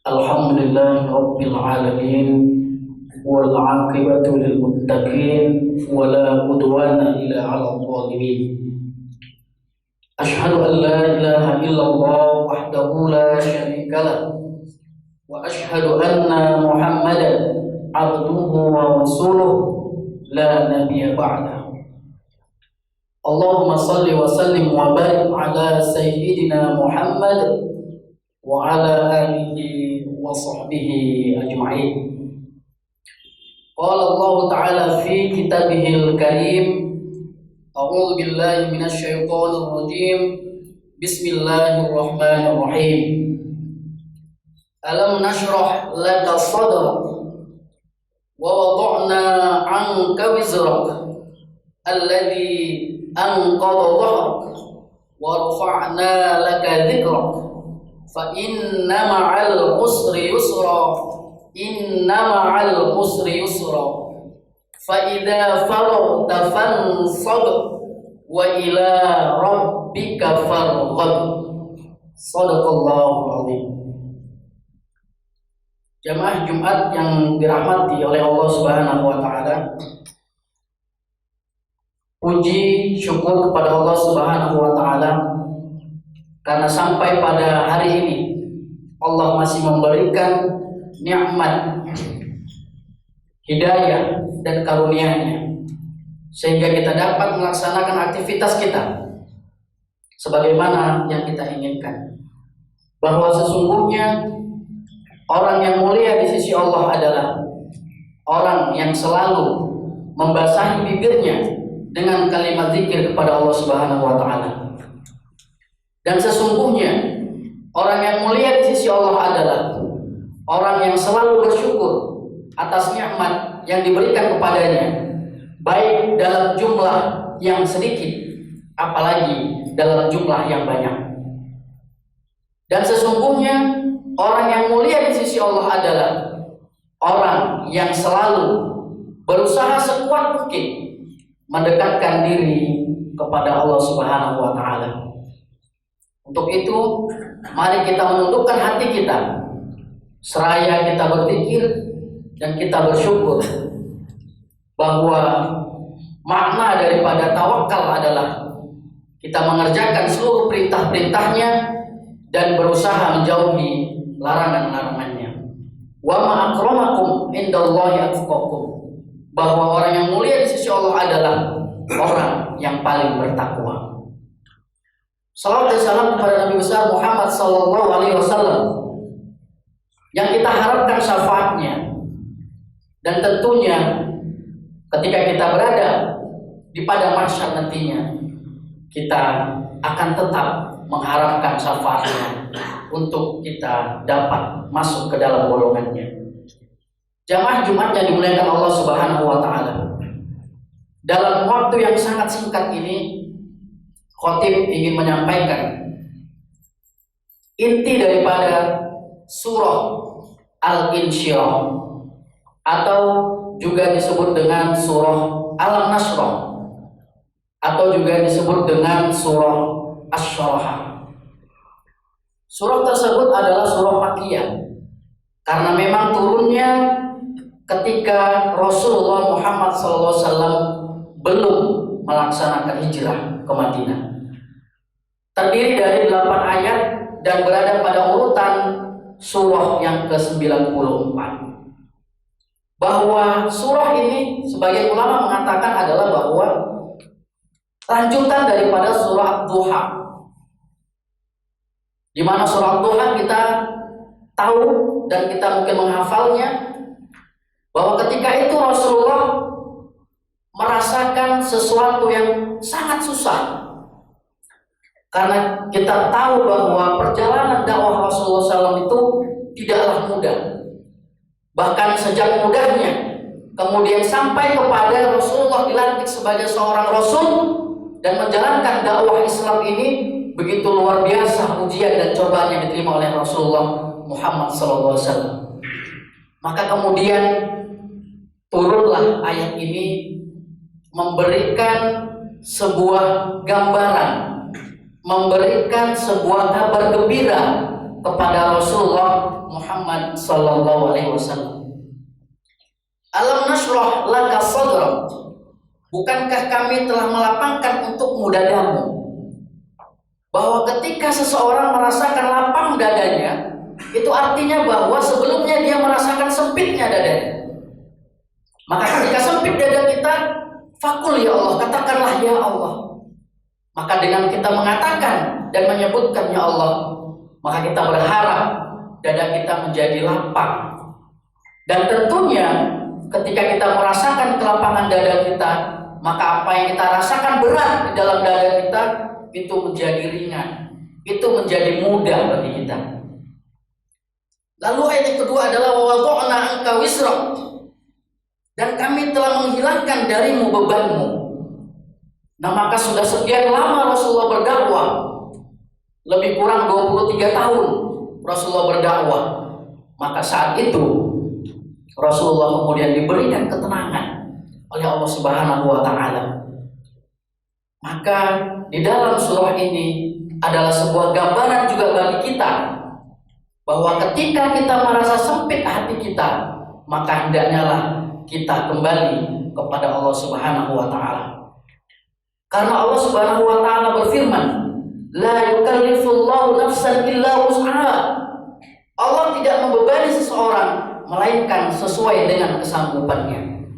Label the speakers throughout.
Speaker 1: Alhamdulillahi Rabbil Alamin wal aqibatu lil muttaqin wala udwana illa 'alal zalimin. Asyhadu an la ilaha illallah wahdahu la syarika lah wa asyhadu anna Muhammadan 'abduhu wa rasuluh la nabiyya ba'da. Allahumma salli wa sallim wa barik ala sayyidina Muhammad wa ala alihi wa sahbihi ajma'in. Qala Allah Ta'ala fi kitabihil karim, a'udzu billahi minasy syaithanir rajim. Bismillahirrahmanirrahim. Alam nashrah laka sadrak wa wada'na 'anka wizrak alladhi anqadha dhahrak wa rafa'na laka dhikrak fa inna ma'al usri yusra fa idza faragta fansab wa ila rabbika farghab. Shadaqallahul azim. Jamaah Jumat yang dirahmati oleh Allah Subhanahu wa taala, puji syukur kepada Allah Subhanahu wa taala karena sampai pada hari ini Allah masih memberikan nikmat hidayah dan karunia-Nya sehingga kita dapat melaksanakan aktivitas kita sebagaimana yang kita inginkan. Bahwa sesungguhnya orang yang mulia di sisi Allah adalah orang yang selalu membasahi bibirnya dengan kalimat zikir kepada Allah Subhanahu wa taala. Dan sesungguhnya orang yang mulia di sisi Allah adalah orang yang selalu bersyukur atas nikmat yang diberikan kepadanya, baik dalam jumlah yang sedikit apalagi dalam jumlah yang banyak. Dan sesungguhnya orang yang mulia di sisi Allah adalah orang yang selalu berusaha sekuat mungkin mendekatkan diri kepada Allah Subhanahu wa taala. Untuk itu, mari kita menundukkan hati kita, seraya kita berzikir dan kita bersyukur bahwa makna daripada tawakal adalah kita mengerjakan seluruh perintah-perintahnya dan berusaha menjauhi larangan-larangannya. Wa ma akramakum indallahi atqakum, bahwa orang yang mulia di sisi Allah adalah orang yang paling bertakwa. Salawat dan salam kepada Nabi besar Muhammad sallallahu alaihi wasallam yang kita harapkan syafaatnya, dan tentunya ketika kita berada di padang mahsyar nantinya kita akan tetap mengharapkan syafaatnya untuk kita dapat masuk ke dalam golongannya. Jamaah Jumat yang dimuliakan Allah Subhanahu wa taala, dalam waktu yang sangat singkat ini khotib ingin menyampaikan inti daripada surah Al-Insyirah atau juga disebut dengan surah Al-Nashrah atau juga disebut dengan surah Asy-Syarah. Surah tersebut adalah surah Makkiyah karena memang turunnya ketika Rasulullah Muhammad SAW belum melaksanakan hijrah ke Madinah. Terdiri dari 8 ayat dan berada pada urutan surah yang ke-94. Bahwa surah ini sebagian ulama mengatakan adalah bahwa lanjutan daripada surah Duha. Di mana surah Duha kita tahu dan kita mungkin menghafalnya, bahwa ketika itu Rasulullah merasakan sesuatu yang sangat susah. Karena kita tahu bahwa perjalanan dakwah Rasulullah SAW itu tidaklah mudah. Bahkan sejak mudahnya, kemudian sampai kepada Rasulullah dilantik sebagai seorang Rasul dan menjalankan dakwah Islam ini, begitu luar biasa ujian dan cobaan yang diterima oleh Rasulullah Muhammad SAW. Maka kemudian turunlah ayat ini memberikan sebuah gambaran, memberikan sebuah kabar gembira kepada Rasulullah Muhammad sallallahu alaihi wasallam. Alam nashrah laka sadrak, bukankah kami telah melapangkan untukmu dadamu? Bahwa ketika seseorang merasakan lapang dadanya, itu artinya bahwa sebelumnya dia merasakan sempitnya dadanya. Maka ketika sempit dada kita, fakul ya Allah, katakanlah ya Allah. Maka dengan kita mengatakan dan menyebutkan ya Allah, maka kita berharap dada kita menjadi lapang. Dan tentunya ketika kita merasakan kelapangan dada kita, maka apa yang kita rasakan berat di dalam dada kita itu menjadi ringan, itu menjadi mudah bagi kita. Lalu ayat yang kedua adalah wa wada'na anka wisrak, dan kami telah menghilangkan darimu bebanmu. Nah, maka sudah sekian lama Rasulullah berdakwah, lebih kurang 23 tahun Rasulullah berdakwah. Maka saat itu Rasulullah kemudian diberikan ketenangan oleh Allah Subhanahu wa taala. Maka di dalam surah ini adalah sebuah gambaran juga bagi kita bahwa ketika kita merasa sempit hati kita, maka hendaknya lah kita kembali kepada Allah Subhanahu wa taala. Karena Allah Subhanahu wa taala berfirman, la yukallifullahu nafsan illa wus'aha. Allah tidak membebani seseorang melainkan sesuai dengan kesanggupannya.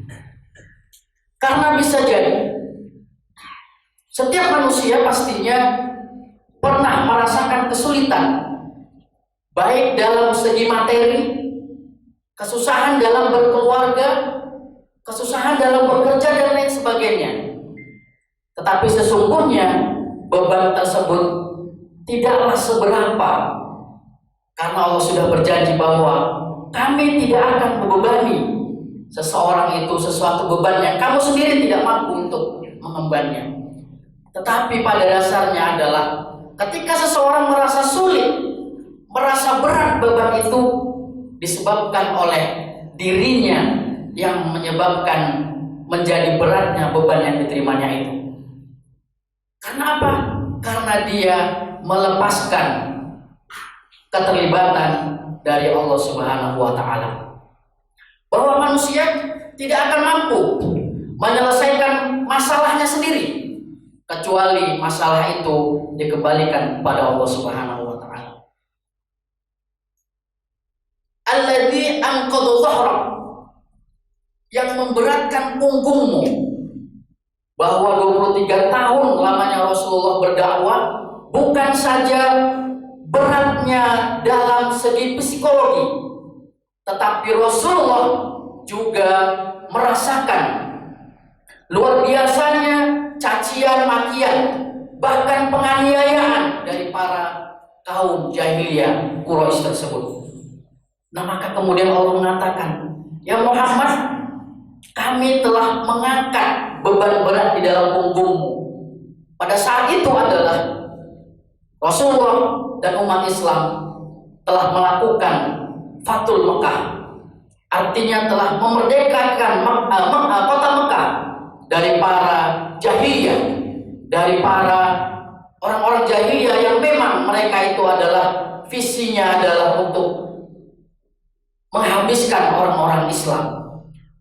Speaker 1: Karena bisa jadi setiap manusia pastinya pernah merasakan kesulitan, baik dalam segi materi, kesusahan dalam berkeluarga, kesusahan dalam bekerja dan lain sebagainya. Tetapi sesungguhnya beban tersebut tidaklah seberapa, karena Allah sudah berjanji bahwa kami tidak akan membebani seseorang itu sesuatu beban yang kamu sendiri tidak mampu untuk mengembannya. Tetapi pada dasarnya adalah ketika seseorang merasa sulit, merasa berat, beban itu disebabkan oleh dirinya yang menyebabkan menjadi beratnya beban yang diterimanya itu. Karena apa? Karena dia melepaskan keterlibatan dari Allah Subhanahu wa taala. Bahwa manusia tidak akan mampu menyelesaikan masalahnya sendiri kecuali masalah itu dikembalikan kepada Allah Subhanahu wa taala. Alladzi anqadha dhahrak, yang memberatkan punggungmu. Bahwa 23 tahun lamanya Rasulullah berdakwah bukan saja beratnya dalam segi psikologi, tetapi Rasulullah juga merasakan luar biasanya cacian, makian, bahkan penganiayaan dari para kaum jahiliyah Quraisy tersebut. Nah, maka kemudian Allah mengatakan, ya Muhammad, kami telah mengangkat beban berat di dalam punggungmu. Pada saat itu adalah Rasulullah dan umat Islam telah melakukan Fathul Mekah, artinya telah memerdekakan kota Mekah dari para jahiliyah, dari para orang-orang jahiliyah yang memang mereka itu adalah visinya adalah untuk menghabiskan orang-orang Islam.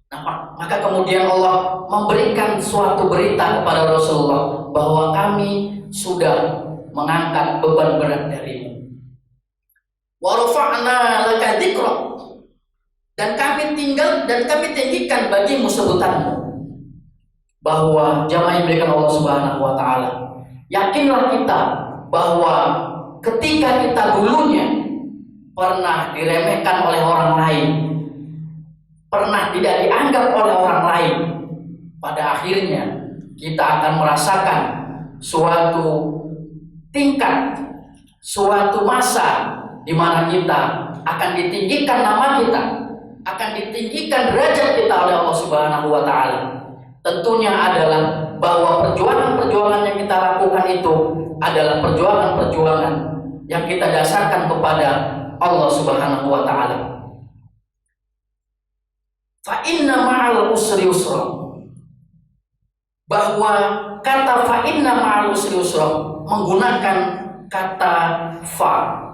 Speaker 1: Nah, maka kemudian Allah memberikan suatu berita kepada Rasulullah bahwa kami sudah mengangkat beban berat darimu. Wa rafa'na laka dzikrak, dan kami tinggikan bagimu sebutanmu. Bahwa jamaah yang diberikan Allah Subhanahu wa taala, yakinlah kita bahwa ketika kita dulunya pernah diremehkan oleh orang lain, pernah tidak dianggap oleh orang lain, pada akhirnya kita akan merasakan suatu tingkat, suatu masa di mana kita akan ditinggikan nama kita, akan ditinggikan derajat kita oleh Allah Subhanahu wa taala. Tentunya adalah bahwa perjuangan-perjuangan yang kita lakukan itu adalah perjuangan-perjuangan yang kita dasarkan kepada Allah Subhanahu wa taala. Fa inna ma'al usri yusra, bahwa kata fa inna ma'al usri yusra menggunakan kata fa.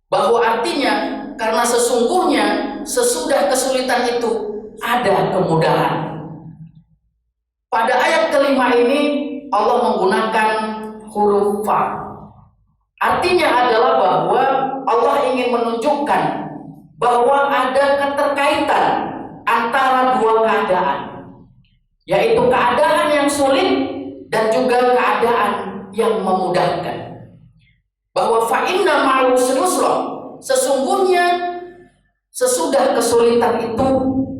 Speaker 1: Bahwa artinya karena sesungguhnya sesudah kesulitan itu ada kemudahan. Pada ayat kelima ini Allah menggunakan huruf fa. Artinya adalah bahwa Allah ingin menunjukkan bahwa ada keterkaitan antara dua keadaan, yaitu keadaan yang sulit dan juga keadaan yang memudahkan. Bahwa fa inna ma'al usri yusra, sesungguhnya sesudah kesulitan itu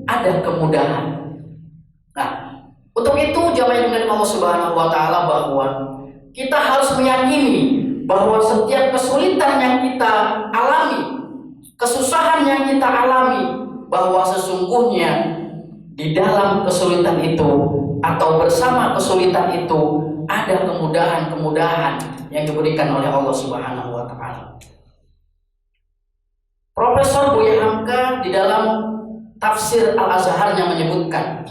Speaker 1: ada kemudahan. Nah, untuk itu jamaah dengan Allah Subhanahu wa taala bahwa kita harus meyakini bahwa setiap kesulitan yang kita alami, kesusahan yang kita alami, bahwa sesungguhnya di dalam kesulitan itu atau bersama kesulitan itu ada kemudahan-kemudahan yang diberikan oleh Allah Subhanahu wa taala. Profesor Buya Hamka di dalam tafsir Al-Azharnya menyebutkan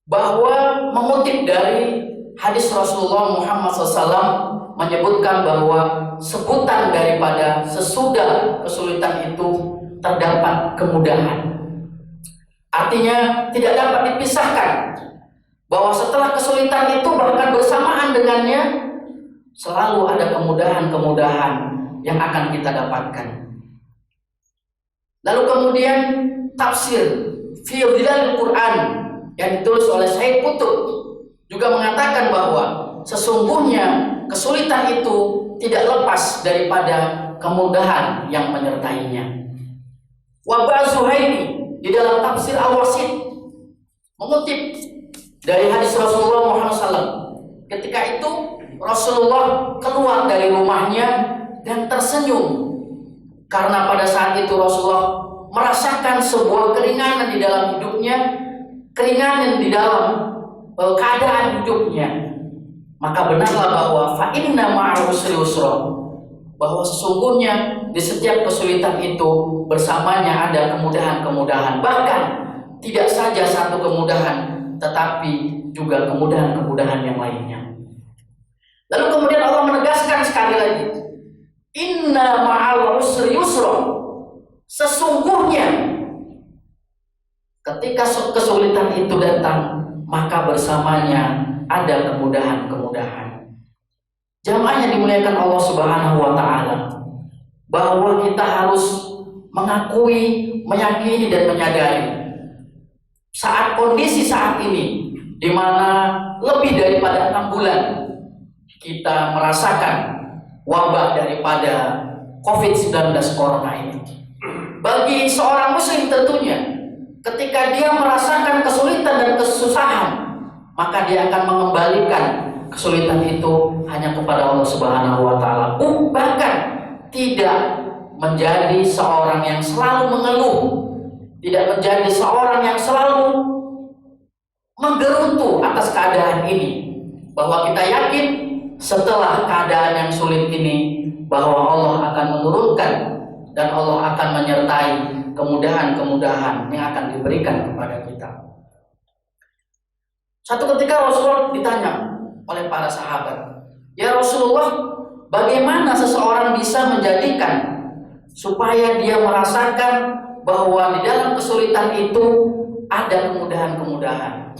Speaker 1: bahwa mengutip dari hadis Rasulullah Muhammad SAW menyebutkan bahwa sebutan daripada sesudah kesulitan itu terdapat kemudahan. Artinya tidak dapat dipisahkan bahwa setelah kesulitan itu bahkan bersamaan dengannya selalu ada kemudahan-kemudahan yang akan kita dapatkan. Lalu kemudian tafsir fi Dhilal Quran yang ditulis oleh Said Qutb juga mengatakan bahwa sesungguhnya kesulitan itu tidak lepas daripada kemudahan yang menyertainya. Wabah Zuhairi di dalam tafsir Al-Wasit mengutip dari hadis Rasulullah Muhammad SAW. Ketika itu Rasulullah keluar dari rumahnya dan tersenyum karena pada saat itu Rasulullah merasakan sebuah keringanan di dalam hidupnya, keringanan di dalam keadaan hidupnya. Maka benarlah bahwa fa inna ma'al usri yusra, bahwa sesungguhnya di setiap kesulitan itu bersamanya ada kemudahan-kemudahan. Bahkan tidak saja satu kemudahan, tetapi juga kemudahan-kemudahan yang lainnya. Lalu kemudian Allah menegaskan sekali lagi, inna ma'al usri yusra, sesungguhnya ketika kesulitan itu datang maka bersamanya ada kemudahan-kemudahan. Jamaah yang dimuliakan Allah Subhanahu wa taala, bahwa kita harus mengakui, meyakini dan menyadari saat kondisi saat ini di mana lebih daripada 6 bulan kita merasakan wabah daripada COVID-19 corona ini. Bagi seorang muslim tentunya ketika dia merasakan kesulitan dan kesusahan, maka dia akan mengembalikan kesulitan itu hanya kepada Allah Subhanahu wa taala. Bahkan tidak menjadi seorang yang selalu mengeluh, tidak menjadi seorang yang selalu menggerutu atas keadaan ini, bahwa kita yakin setelah keadaan yang sulit ini bahwa Allah akan menurunkan dan Allah akan menyertai kemudahan-kemudahan yang akan diberikan kepada kita. Satu ketika Rasulullah ditanya oleh para sahabat, ya Rasulullah, bagaimana seseorang bisa menjadikan supaya dia merasakan bahwa di dalam kesulitan itu ada kemudahan-kemudahan?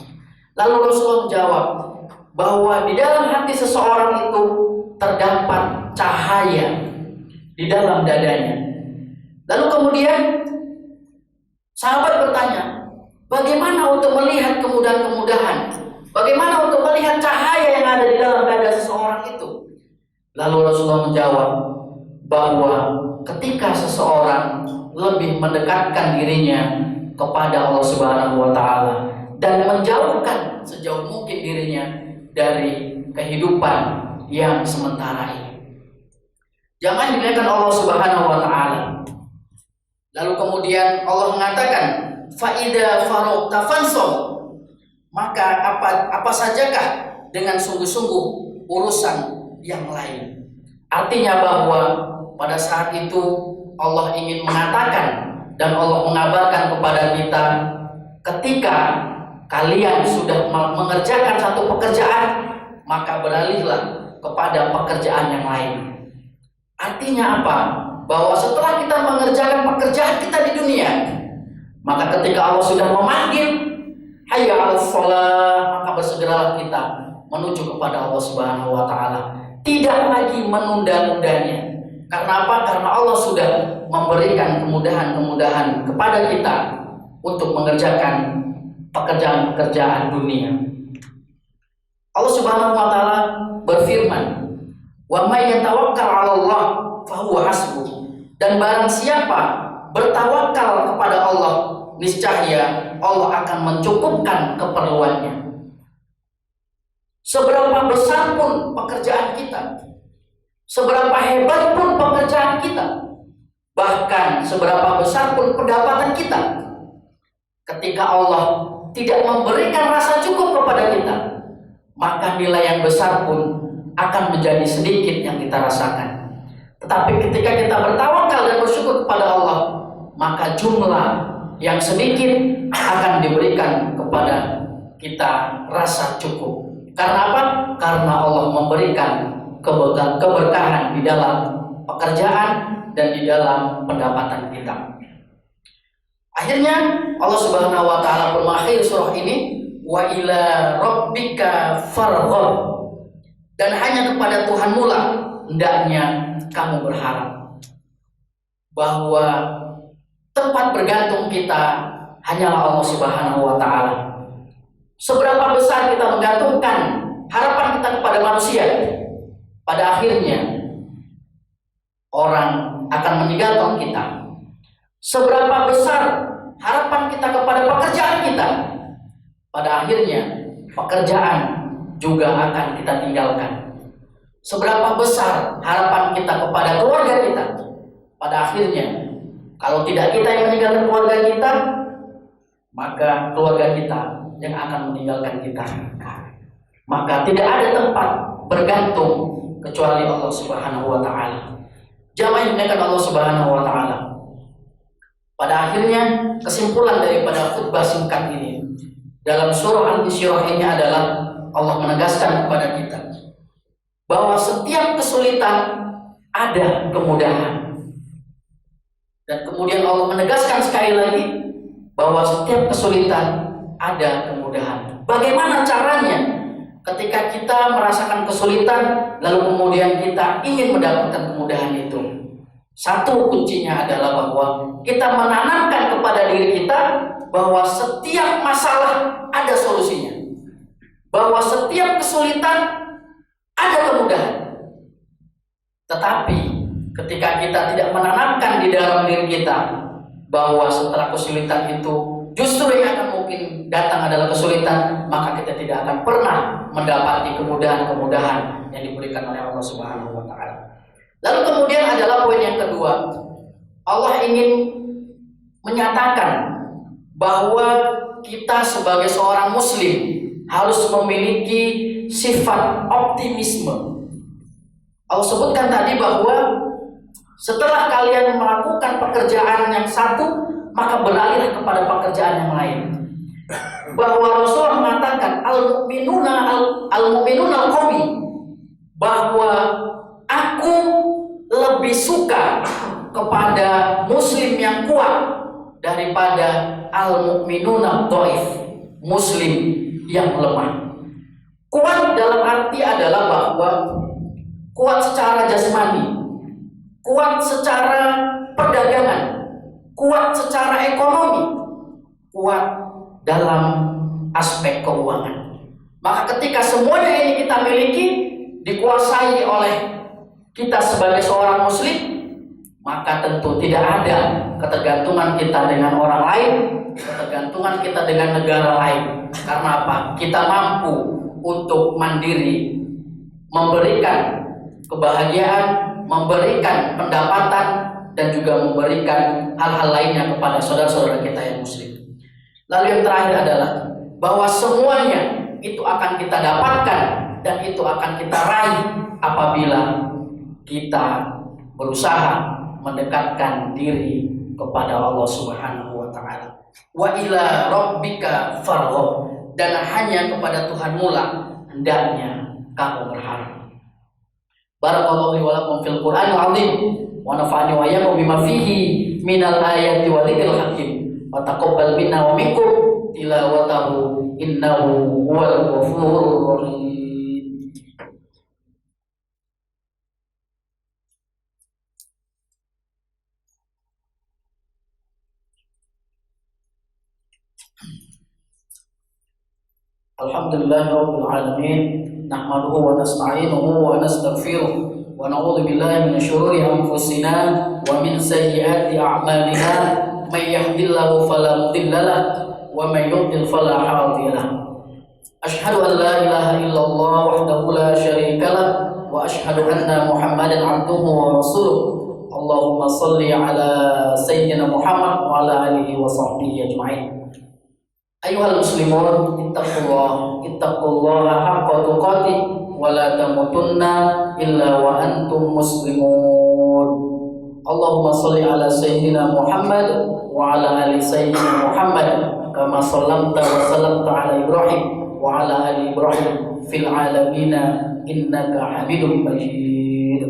Speaker 1: Lalu Rasulullah menjawab bahwa di dalam hati seseorang itu terdapat cahaya di dalam dadanya. Lalu kemudian sahabat bertanya, bagaimana untuk melihat kemudahan-kemudahan? Bagaimana untuk melihat cahaya yang ada di dalam dada seseorang itu? Lalu Rasulullah menjawab bahwa ketika seseorang lebih mendekatkan dirinya kepada Allah Subhanahu wa taala dan menjauhkan sejauh mungkin dirinya dari kehidupan yang sementara ini. Jangan dimuliakan Allah Subhanahu wa taala. Lalu kemudian Allah mengatakan, fa idza faragta fansab, maka apa sajakah dengan sungguh-sungguh urusan yang lain. Artinya bahwa pada saat itu Allah ingin mengatakan dan Allah mengabarkan kepada kita, ketika kalian sudah mengerjakan satu pekerjaan, maka beralihlah kepada pekerjaan yang lain. Artinya apa? Bahwa setelah kita mengerjakan pekerjaan kita di dunia, maka ketika Allah sudah memanggil hayya 'alas shalah, maka bersegeralah kita menuju kepada Allah Subhanahu wa taala. Tidak lagi menunda-nundanya. Karena apa? Karena Allah sudah memberikan kemudahan-kemudahan kepada kita untuk mengerjakan pekerjaan-pekerjaan dunia. Allah Subhanahu wa taala berfirman, "Wa may yatawakkal 'ala Allah fa huwa hasbuh." Dan barang siapa bertawakal kepada Allah, niscaya Allah akan mencukupkan keperluannya. Seberapa besar pun pekerjaan kita, seberapa hebat pun pekerjaan kita, bahkan seberapa besar pun pendapatan kita, ketika Allah tidak memberikan rasa cukup kepada kita, maka nilai yang besar pun akan menjadi sedikit yang kita rasakan. Tetapi ketika kita bertawakal dan bersyukur kepada Allah, maka jumlah yang sedikit akan diberikan kepada kita rasa cukup. Karena apa? Karena Allah memberikan keberkahan di dalam pekerjaan dan di dalam pendapatan kita. Akhirnya Allah Subhanahu wa taala mengakhiri surah ini, wa ila rabbika farghab, dan hanya kepada Tuhanmu lah hendaknya kamu berharap. Bahwa tempat bergantung kita hanyalah Allah Subhanahu wa taala. Seberapa besar kita menggantungkan harapan kita kepada manusia, pada akhirnya orang akan meninggalkan kita. Seberapa besar harapan kita kepada pekerjaan kita, pada akhirnya pekerjaan juga akan kita tinggalkan. Seberapa besar harapan kita kepada keluarga kita, pada akhirnya kalau tidak kita yang meninggalkan keluarga kita, maka keluarga kita yang akan meninggalkan kita. Maka tidak ada tempat bergantung kecuali Allah Subhanahu wa taala. Jamaah yang dimuliakan Allah Subhanahu wa taala. Pada akhirnya kesimpulan daripada khutbah singkat ini dalam surah Al-Insyirah ini adalah Allah menegaskan kepada kita bahwa setiap kesulitan ada kemudahan. Dan kemudian Allah menegaskan sekali lagi bahwa setiap kesulitan ada kemudahan. Bagaimana caranya ketika kita merasakan kesulitan lalu kemudian kita ingin mendapatkan kemudahan itu? Satu kuncinya adalah bahwa kita menanamkan kepada diri kita bahwa setiap masalah ada solusinya, bahwa setiap kesulitan ada kemudahan. Tetapi ketika kita tidak menanamkan di dalam diri kita bahwa setelah kesulitan itu justru yang akan mungkin datang adalah kesulitan, maka kita tidak akan pernah mendapati kemudahan-kemudahan yang diberikan oleh Allah Subhanahu wa taala. Lalu kemudian adalah poin yang kedua. Allah ingin menyatakan bahwa kita sebagai seorang muslim harus memiliki sifat optimisme. Allah sebutkan tadi bahwa setelah kalian melakukan pekerjaan yang satu, maka beralihlah kepada pekerjaan yang lain. Bahwa Rasulullah mengatakan al-mu'minuna al-qawmi, bahwa aku lebih suka kepada muslim yang kuat daripada al-mu'minuna dhaif, muslim yang lemah. Kuat dalam arti adalah bahwa kuat secara jasmani, kuat secara perdagangan, kuat secara ekonomi, kuat dalam aspek keuangan. Maka ketika semuanya ini kita miliki, dikuasai oleh kita sebagai seorang muslim, maka tentu tidak ada ketergantungan kita dengan orang lain, ketergantungan kita dengan negara lain. Karena apa? Kita mampu untuk mandiri, memberikan kebahagiaan, memberikan pendapatan, dan juga memberikan hal-hal lainnya kepada saudara-saudara kita yang muslim. Lalu yang terakhir adalah bahwa semuanya itu akan kita dapatkan dan itu akan kita raih apabila kita berusaha mendekatkan diri kepada Allah Subhanahu wa taala. Wa ila rabbika farghab, dan hanya kepada Tuhanmu lah hendaknya kamu berharap. Barakallahu li wa lakum fil Qur'anil azim wa nafa'ani wa iyyakum bima fihi minal ayati wal dzikril hakim. Wa taqabbal minna wa minkum tilawatahu innahu huwal ghafurur rahim. Alhamdulillahirabbil alamin. Nahmaduhu wa nasta'inuhu wa nastaghfiruh wa na'udzu billahi min syururi anfusina wa min sayyiati a'malina may yahdihillahu fala mudilla lahu wa may yudlil fala hadiya lahu. Asyhadu an la ilaha illallah wahdahu la syarika lahu wa asyhadu anna Muhammadan 'abduhu wa rasuluh. Allahumma shalli ala sayyidina Muhammad wa ala alihi wa sahbihi ajma'in. Ayyuhal muslimun, ittaqullaha haqqa tuqatih wa la tamutunna illa wa antum muslimun. Allahumma shalli ala sayyidina Muhammad wa ala ali sayyidina Muhammad kama sallamta wa sallamta ala Ibrahim wa ala ali Ibrahim fil alamin innaka Hamidum Majid.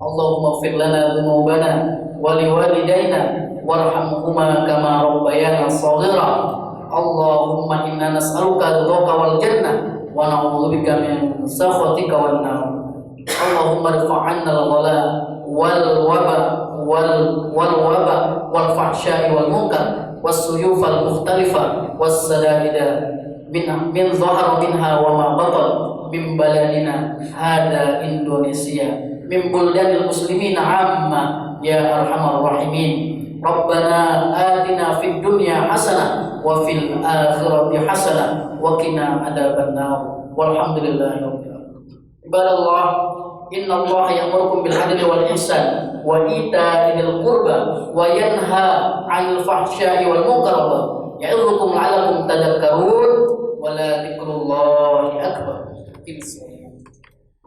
Speaker 1: Allahumma ighfir lana dhunubana wa liwalidayna warhamhuma kama rabbayana shaghira. Allahumma inna nas'aluka ridhaka wal jannah wa na'udzubika min sakhatika wan nar. Allahumma irfa' 'anna al-ghala wal waba wal fahsya'i wal munkar was suyuf al mukhtalifa was sada'ida min dhahara minha wa ma batan min baladina hada Indonesia min buldanil muslimina 'amma ya arhamar rahimin. Rabbana atina fid dunya hasanah wa fil akhirati hasanah wa qina adzabannar. Walhamdulillahi rabbil alamin. Ibadallah, innallaha ya'murukum bil 'adli wal ihsan wa ita'i dzil qurba wa yanha 'anil fahsya'i wal munkar ya'idzukum la'allakum tadhakkarun wa la dzikrullahi akbar.